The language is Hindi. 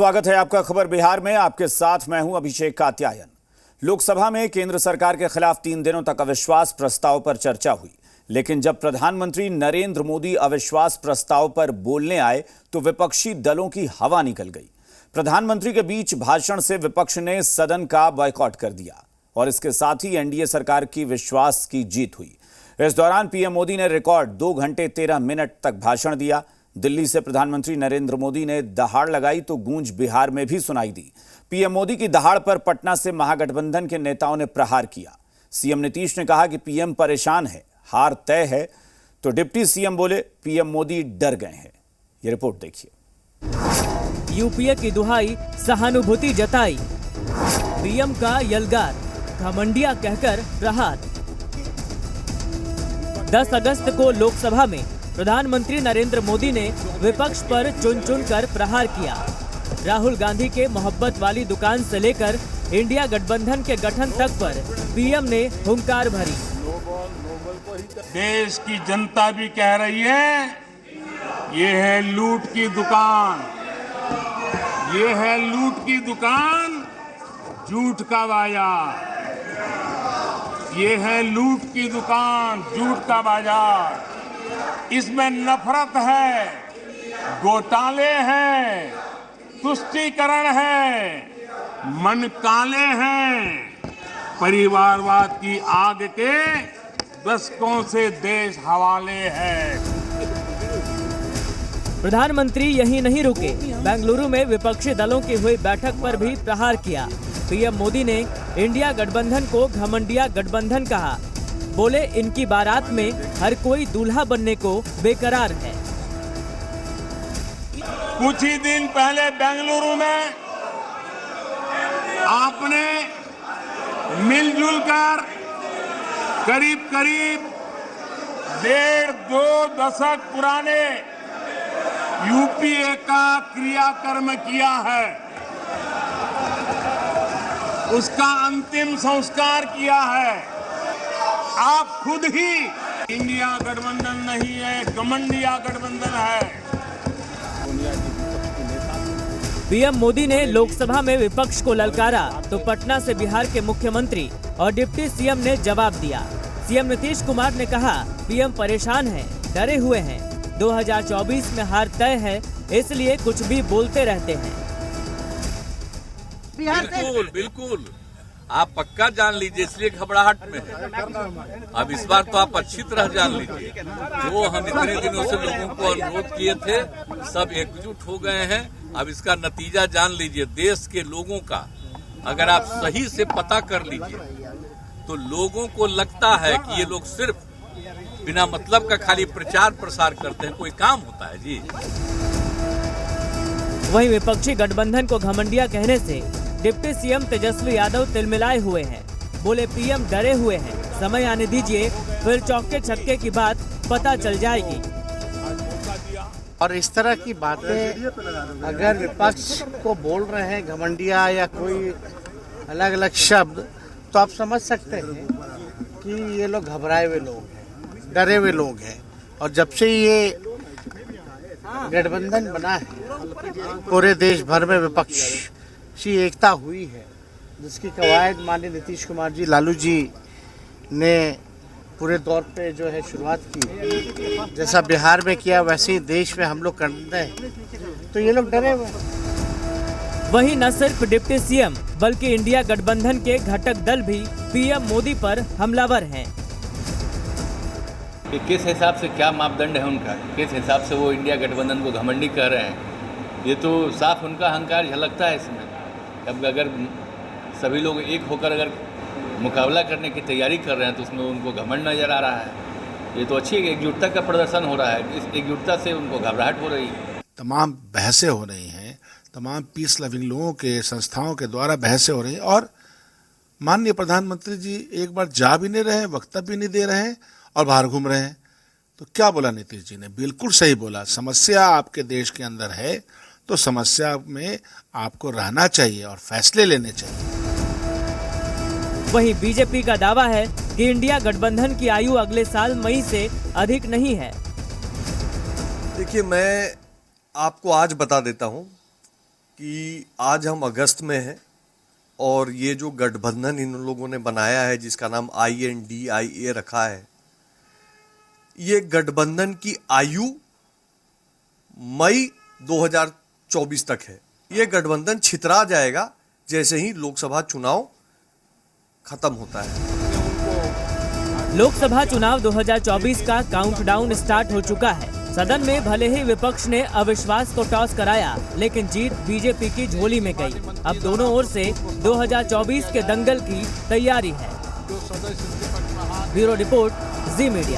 स्वागत है आपका खबर बिहार में। आपके साथ मैं हूं अभिषेक कात्यायन। लोकसभा में केंद्र सरकार के खिलाफ 3 दिनों तक अविश्वास प्रस्ताव पर चर्चा हुई, लेकिन जब प्रधानमंत्री नरेंद्र मोदी अविश्वास प्रस्ताव पर बोलने आए तो विपक्षी दलों की हवा निकल गई। प्रधानमंत्री के बीच भाषण से विपक्ष ने सदन का बॉयकॉट कर दिया और इसके साथ ही एनडीए सरकार की विश्वास की जीत हुई। इस दौरान पीएम मोदी ने रिकॉर्ड 2 घंटे 13 मिनट तक भाषण दिया। दिल्ली से प्रधानमंत्री नरेंद्र मोदी ने दहाड़ लगाई तो गूंज बिहार में भी सुनाई दी। पीएम मोदी की दहाड़ पर पटना से महागठबंधन के नेताओं ने प्रहार किया। सीएम नीतीश ने कहा कि पीएम परेशान है, हार तय है, तो डिप्टी सीएम बोले पीएम मोदी डर गए हैं। ये रिपोर्ट देखिए। यूपीए की दुहाई, सहानुभूति जताई, पीएम का यलगार, घमंडिया कहकर प्रहार। 10 अगस्त को लोकसभा में प्रधानमंत्री नरेंद्र मोदी ने विपक्ष पर चुन चुन कर प्रहार किया। राहुल गांधी के मोहब्बत वाली दुकान से लेकर इंडिया गठबंधन के गठन तक पर पीएम ने हुंकार भरी। देश की जनता भी कह रही है, ये है लूट की दुकान, ये है लूट की दुकान, झूठ का बाजार। ये है लूट की दुकान, झूठ का बाजार। इसमें नफरत है, घोटाले हैं, तुष्टीकरण है, मन काले हैं। परिवारवाद की आग के दशकों से देश हवाले है। प्रधानमंत्री यहीं नहीं रुके, बेंगलुरु में विपक्षी दलों की हुई बैठक पर भी प्रहार किया। पीएम मोदी ने इंडिया गठबंधन को घमंडिया गठबंधन कहा। बोले इनकी बारात में हर कोई दूल्हा बनने को बेकरार है। कुछ ही दिन पहले बेंगलुरु में आपने मिलजुल कर करीब 1.5-2 दशक पुराने यूपीए का क्रियाकर्म किया है, उसका अंतिम संस्कार किया है। आप खुद ही इंडिया गठबंधन नहीं है, घमंडिया गठबंधन है। पीएम मोदी ने लोकसभा में विपक्ष को ललकारा तो पटना से बिहार के मुख्यमंत्री और डिप्टी सीएम ने जवाब दिया। सीएम नीतीश कुमार ने कहा पीएम परेशान है, डरे हुए हैं, 2024 में हार तय है, इसलिए कुछ भी बोलते रहते हैं। बिल्कुल बिल्कुल, आप पक्का जान लीजिए, इसलिए घबराहट में है। अब इस बार तो आप अच्छी तरह जान लीजिए, जो हम इतने दिनों से लोगों को अनुरोध किए थे सब एकजुट हो गए हैं। अब इसका नतीजा जान लीजिए। देश के लोगों का अगर आप सही से पता कर लीजिए तो लोगों को लगता है कि ये लोग सिर्फ बिना मतलब का खाली प्रचार प्रसार करते हैं, कोई काम होता है जी। वहीं विपक्षी गठबंधन को घमंडिया कहने से डिप्टी सीएम तेजस्वी यादव तिलमिलाए हुए हैं। बोले पीएम डरे हुए हैं, समय आने दीजिए, फिर चौके छक्के की बात पता चल जाएगी। और इस तरह की बातें अगर विपक्ष को बोल रहे हैं घमंडिया या कोई अलग अलग शब्द, तो आप समझ सकते हैं कि ये लोग घबराए हुए लोग हैं, डरे हुए लोग हैं। और जब से ये गठबंधन बना है, पूरे देश भर में विपक्ष की एकता हुई है, जिसकी कवायद माननीय नीतीश कुमार जी, लालू जी ने पूरे दौर पे जो है शुरुआत की। जैसा बिहार में किया वैसे ही देश में हम लोग करते हैं, तो ये लोग डरे हुए हैं। वहीं न सिर्फ डिप्टी सीएम बल्कि इंडिया गठबंधन के घटक दल भी पीएम मोदी पर हमलावर हैं। कि किस हिसाब से क्या मापदंड है उनका, किस हिसाब से वो इंडिया गठबंधन को घमंडी कह रहे हैं, ये तो साफ उनका अहंकार झलकता है इसमें। अब अगर सभी लोग एक होकर अगर मुकाबला करने की तैयारी कर रहे हैं तो उसमें उनको घमंड नजर आ रहा है। ये तो अच्छी एकजुटता का प्रदर्शन हो रहा है, इस एकजुटता से उनको घबराहट हो रही है। तमाम बहसें हो रही हैं, तमाम पीस लविंग लोगों के संस्थाओं के द्वारा बहसें हो रही हैं और माननीय प्रधानमंत्री जी एक बार जा भी नहीं रहे, वक्तव्य भी नहीं दे रहे हैं और बाहर घूम रहे हैं। तो क्या बोला नीतीश जी ने? बिल्कुल सही बोला। समस्या आपके देश के अंदर है तो समस्या में आपको रहना चाहिए और फैसले लेने चाहिए। वहीं बीजेपी का दावा है कि इंडिया गठबंधन की आयु अगले साल मई से अधिक नहीं है। देखिए, मैं आपको आज बता देता हूं कि आज हम अगस्त में हैं और ये जो गठबंधन इन लोगों ने बनाया है जिसका नाम INDIA रखा है, ये गठबंधन की आयु मई 2024 तक है। ये गठबंधन छितरा जाएगा जैसे ही लोकसभा चुनाव खत्म होता है। लोकसभा चुनाव 2024 का काउंटडाउन स्टार्ट हो चुका है। सदन में भले ही विपक्ष ने अविश्वास को टॉस कराया, लेकिन जीत बीजेपी की झोली में गई। अब दोनों ओर से 2024 के दंगल की तैयारी है। ब्यूरो रिपोर्ट, जी मीडिया।